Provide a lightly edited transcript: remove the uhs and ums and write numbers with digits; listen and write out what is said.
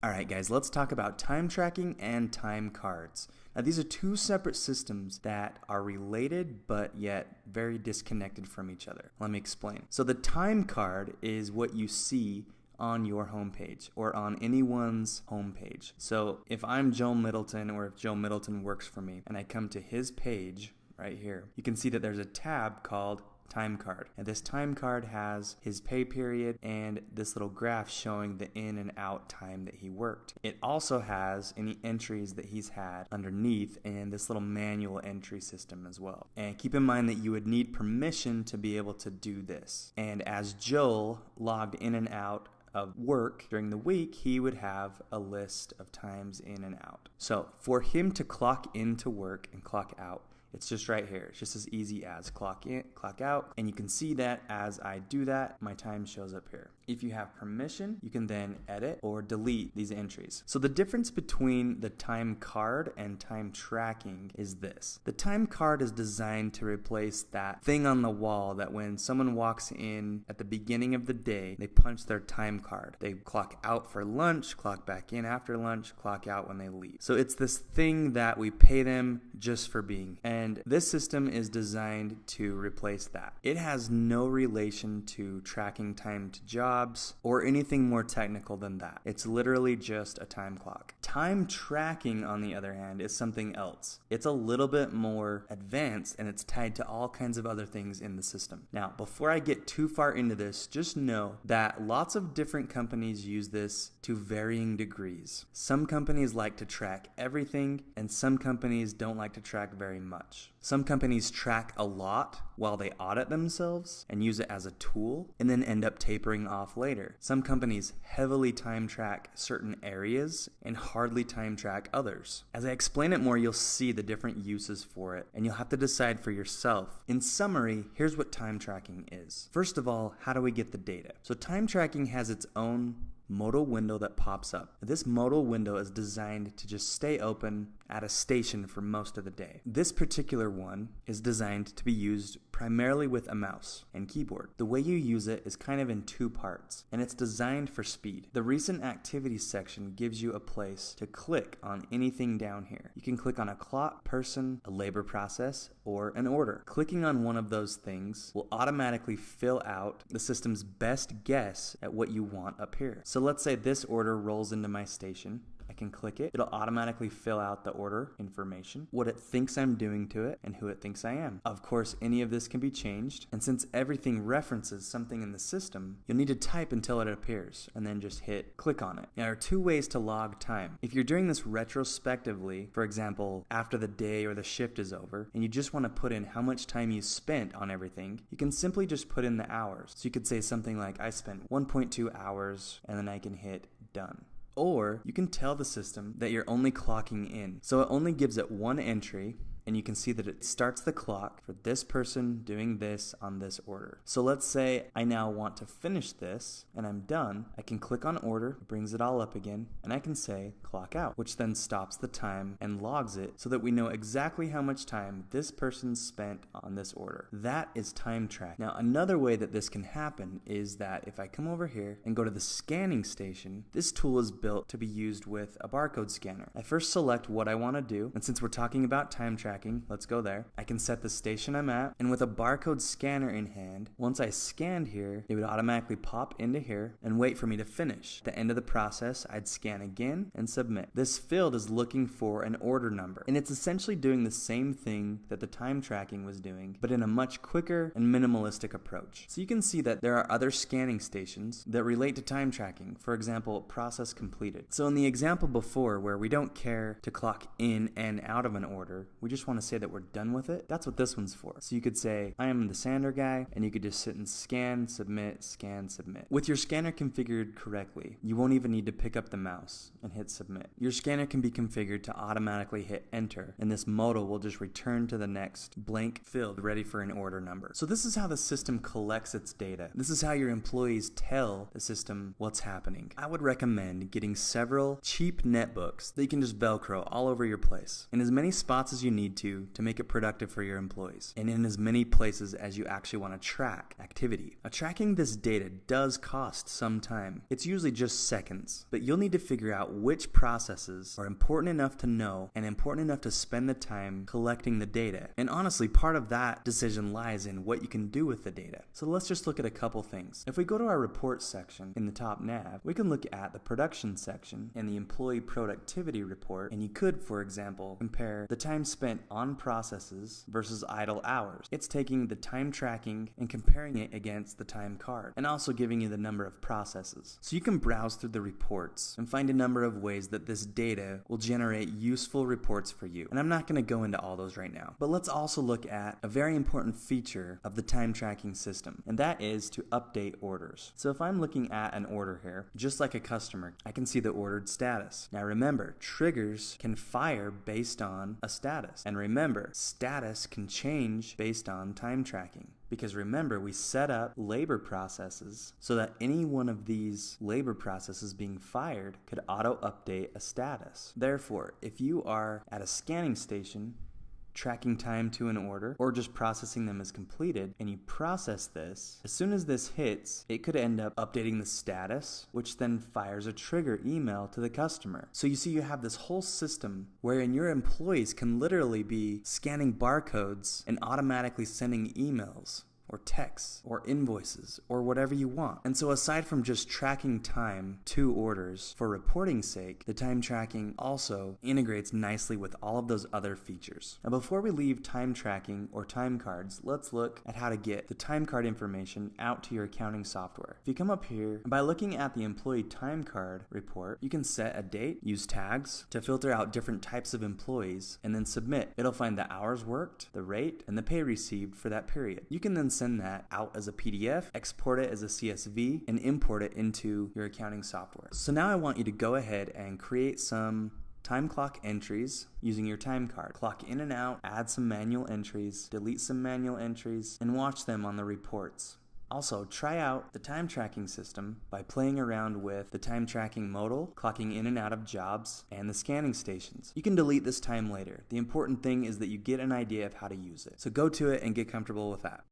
Alright guys, let's talk about time tracking and time cards. Now these are two separate systems that are related but yet very disconnected from each other. Let me explain. So the time card is what you see on your homepage or on anyone's homepage. So if I'm Joe Middleton or if Joe Middleton works for me and I come to his page right here, you can see that there's a tab called time card. And this time card has his pay period and this little graph showing the in and out time that he worked. It also has any entries that he's had underneath and this little manual entry system as well. And keep in mind that you would need permission to be able to do this. And as Joel logged in and out of work during the week, he would have a list of times in and out. So for him to clock into work and clock out, it's just right here. It's just as easy as clock in, clock out. And you can see that as I do that, my time shows up here. If you have permission, you can then edit or delete these entries. So the difference between the time card and time tracking is this. The time card is designed to replace that thing on the wall that when someone walks in at the beginning of the day, they punch their time card. They clock out for lunch, clock back in after lunch, clock out when they leave. So it's this thing that we pay them just for being. And this system is designed to replace that. It has no relation to tracking time to jobs or anything more technical than that. It's literally just a time clock. Time tracking, on the other hand, is something else. It's a little bit more advanced and it's tied to all kinds of other things in the system. Now, before I get too far into this, just know that lots of different companies use this to varying degrees. Some companies like to track everything and some companies don't like to track very much. Some companies track a lot while they audit themselves and use it as a tool and then end up tapering off later. Some companies heavily time track certain areas and hardly time track others. As I explain it more, you'll see the different uses for it and you'll have to decide for yourself. In summary, here's what time tracking is. First of all, how do we get the data? So time tracking has its own modal window that pops up. This modal window is designed to just stay open at a station for most of the day. This particular one is designed to be used primarily with a mouse and keyboard. The way you use it is kind of in two parts, and it's designed for speed. The recent activities section gives you a place to click on anything down here. You can click on a clock, person, a labor process, or an order. Clicking on one of those things will automatically fill out the system's best guess at what you want up here. So let's say this order rolls into my station. I can click it. It'll automatically fill out the order information, what it thinks I'm doing to it, and who it thinks I am. Of course, any of this can be changed, and since everything references something in the system, you'll need to type until it appears, and then just hit click on it. Now, there are two ways to log time. If you're doing this retrospectively, for example, after the day or the shift is over, and you just want to put in how much time you spent on everything, you can simply just put in the hours. So you could say something like, I spent 1.2 hours, and then I can hit done. Or you can tell the system that you're only clocking in. So it only gives it one entry, and you can see that it starts the clock for this person doing this on this order. So let's say I now want to finish this and I'm done. I can click on order, it brings it all up again, and I can say clock out, which then stops the time and logs it so that we know exactly how much time this person spent on this order. That is time track. Now, another way that this can happen is that if I come over here and go to the scanning station, this tool is built to be used with a barcode scanner. I first select what I want to do, and since we're talking about time tracking, let's go there. I can set the station I'm at, and with a barcode scanner in hand, once I scanned here, it would automatically pop into here and wait for me to finish. At the end of the process, I'd scan again and submit. This field is looking for an order number, and it's essentially doing the same thing that the time tracking was doing, but in a much quicker and minimalistic approach. So you can see that there are other scanning stations that relate to time tracking. For example, process completed. So in the example before, where we don't care to clock in and out of an order, we just want to say that we're done with it. That's what this one's for. So you could say, I am the sander guy, and you could just sit and scan, submit, scan, submit. With your scanner configured correctly, you won't even need to pick up the mouse and hit submit. Your scanner can be configured to automatically hit enter, and this modal will just return to the next blank field ready for an order number. So this is how the system collects its data. This is how your employees tell the system what's happening. I would recommend getting several cheap netbooks that you can just Velcro all over your place. In as many spots as you need need to make it productive for your employees, and in as many places as you actually want to track activity. Now, tracking this data does cost some time. It's usually just seconds, but you'll need to figure out which processes are important enough to know and important enough to spend the time collecting the data. And honestly, part of that decision lies in what you can do with the data. So let's just look at a couple things. If we go to our reports section in the top nav, we can look at the production section and the employee productivity report, and you could, for example, compare the time spent on processes versus idle hours. It's taking the time tracking and comparing it against the time card, and also giving you the number of processes. So you can browse through the reports and find a number of ways that this data will generate useful reports for you. And I'm not going to go into all those right now, but let's also look at a very important feature of the time tracking system, and that is to update orders. So if I'm looking at an order here, just like a customer, I can see the ordered status. Now remember, triggers can fire based on a status. And remember, status can change based on time tracking. Because remember, we set up labor processes so that any one of these labor processes being fired could auto-update a status. Therefore, if you are at a scanning station, tracking time to an order, or just processing them as completed, and you process this, as soon as this hits, it could end up updating the status, which then fires a trigger email to the customer. So you see, you have this whole system wherein your employees can literally be scanning barcodes and automatically sending emails or texts, or invoices, or whatever you want. And so aside from just tracking time to orders for reporting's sake, the time tracking also integrates nicely with all of those other features. Now before we leave time tracking or time cards, let's look at how to get the time card information out to your accounting software. If you come up here, and by looking at the employee time card report, you can set a date, use tags to filter out different types of employees, and then submit. It'll find the hours worked, the rate, and the pay received for that period. You can then send that out as a PDF, export it as a CSV, and import it into your accounting software. So now I want you to go ahead and create some time clock entries using your time card. Clock in and out, add some manual entries, delete some manual entries, and watch them on the reports. Also, try out the time tracking system by playing around with the time tracking modal, clocking in and out of jobs, and the scanning stations. You can delete this time later. The important thing is that you get an idea of how to use it. So go to it and get comfortable with that.